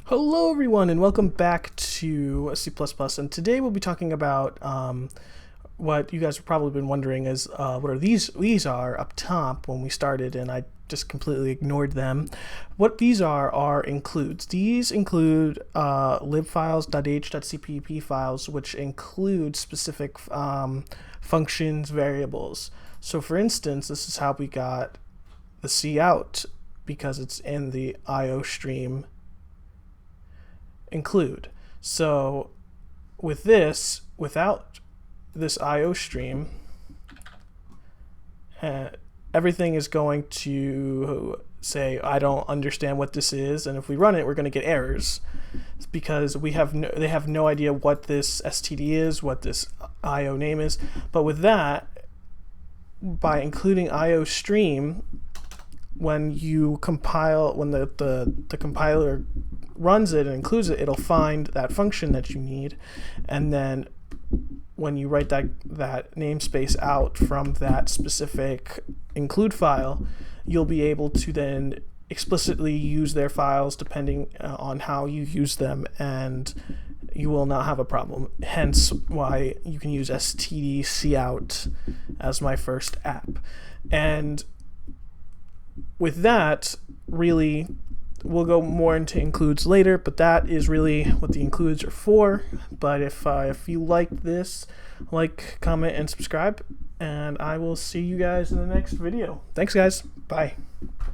Hello everyone and welcome back to C++, and today we'll be talking about what you guys have probably been wondering is what are these? These are up top when we started and I just completely ignored them. What these are includes. These include lib files, .h, .cpp files, which include specific functions, variables. So for instance, this is how we got the cout because it's in the IO stream include. So with this, without this IO stream, everything is going to say, I don't understand what this is, and if we run it, we're going to get errors because they have no idea what this std is, what this IO name is. But with that, by including IO stream, when you compile, when the compiler runs it and includes it, it'll find that function that you need, and then when you write that namespace out from that specific include file, you'll be able to then explicitly use their files depending on how you use them, and you will not have a problem. Hence why you can use std as my first app. And with that, really, we'll go more into includes later, but that is really what the includes are for. But if you like this, like, comment, and subscribe, and I will see you guys in the next video. Thanks, guys. Bye.